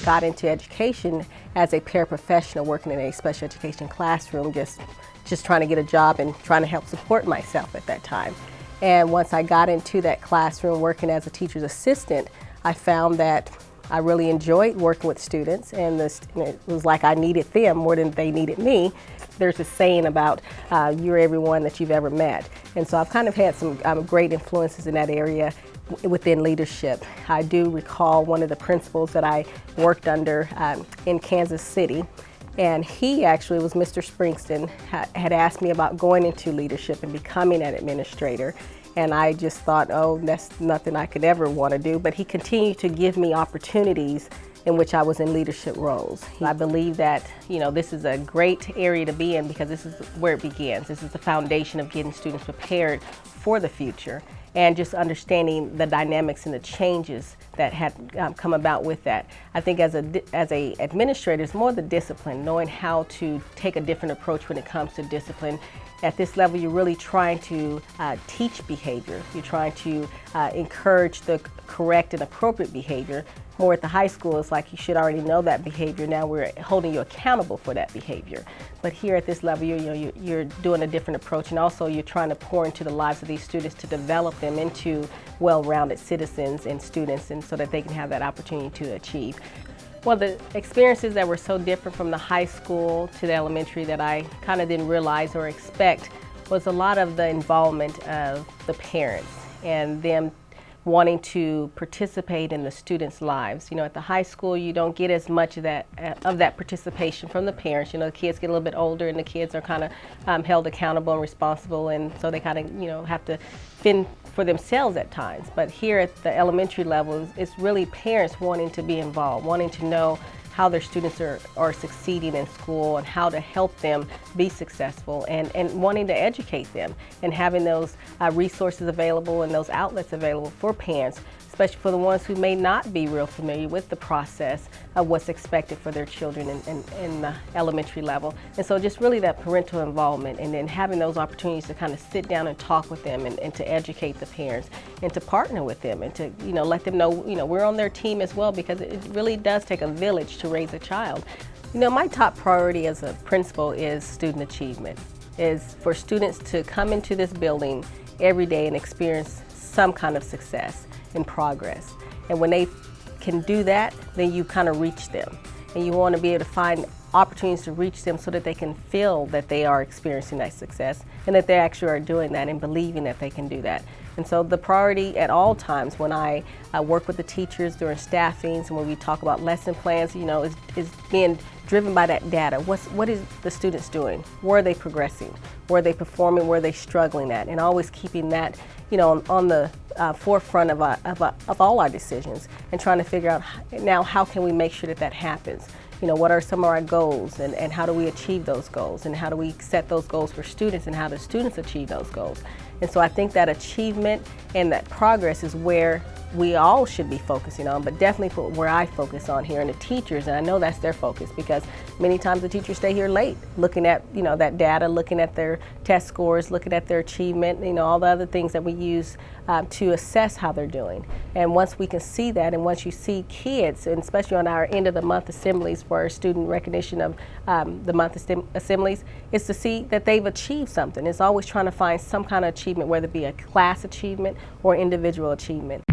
got into education as a paraprofessional working in a special education classroom, just trying to get a job and trying to help support myself at that time. And once I got into that classroom working as a teacher's assistant, I found that I really enjoyed working with students, and it was like I needed them more than they needed me. There's a saying about you're everyone that you've ever met. And so I've kind of had some great influences in that area within leadership. I do recall one of the principals that I worked under in Kansas City, and he actually was Mr. Springston, had asked me about going into leadership and becoming an administrator. And I just thought, oh, that's nothing I could ever want to do. But he continued to give me opportunities in which I was in leadership roles. I believe that, this is a great area to be in because this is where it begins. This is the foundation of getting students prepared for the future and just understanding the dynamics and the changes that had come about with that. I think as a administrator, it's more the discipline, knowing how to take a different approach when it comes to discipline. At this level, you're really trying to teach behavior. You're trying to encourage the correct and appropriate behavior. More at the high school, it's like you should already know that behavior. Now we're holding you accountable for that behavior. But here at this level, you're doing a different approach, and also you're trying to pour into the lives of these students to develop them into well-rounded citizens and students, and so that they can have that opportunity to achieve. Well, the experiences that were so different from the high school to the elementary that I kind of didn't realize or expect was a lot of the involvement of the parents and them wanting to participate in the students' lives. At the high school, you don't get as much of that participation from the parents. The kids get a little bit older and the kids are kind of held accountable and responsible, and so they kind of, have to fend for themselves at times. But here at the elementary level, it's really parents wanting to be involved, wanting to know how their students are succeeding in school and how to help them be successful, and wanting to educate them and having those resources available and those outlets available for parents, especially for the ones who may not be real familiar with the process of what's expected for their children in the elementary level. And so just really that parental involvement, and then having those opportunities to kind of sit down and talk with them and to educate the parents and to partner with them and to let them know we're on their team as well, because it really does take a village to raise a child. My top priority as a principal is student achievement, is for students to come into this building every day and experience some kind of success and progress. And when they can do that, then you kind of reach them. And you want to be able to find opportunities to reach them so that they can feel that they are experiencing that success and that they actually are doing that and believing that they can do that. And so the priority at all times when I work with the teachers during staffings and when we talk about lesson plans, is being driven by that data. What is the students doing? Where are they progressing? Where are they performing? Where are they struggling at? And always keeping that, on the forefront of all our decisions, and trying to figure out now how can we make sure that happens. What are some of our goals, and how do we achieve those goals, and how do we set those goals for students, and how do students achieve those goals? And so I think that achievement and that progress is where we all should be focusing on, but definitely where I focus on here, and the teachers, and I know that's their focus, because many times the teachers stay here late looking at that data, looking at their test scores, looking at their achievement, all the other things that we use to assess how they're doing. And once we can see that, and once you see kids, and especially on our end of the month assemblies for our student recognition of the month assemblies, is to see that they've achieved something. It's always trying to find some kind of achievement, whether it be a class achievement or individual achievement.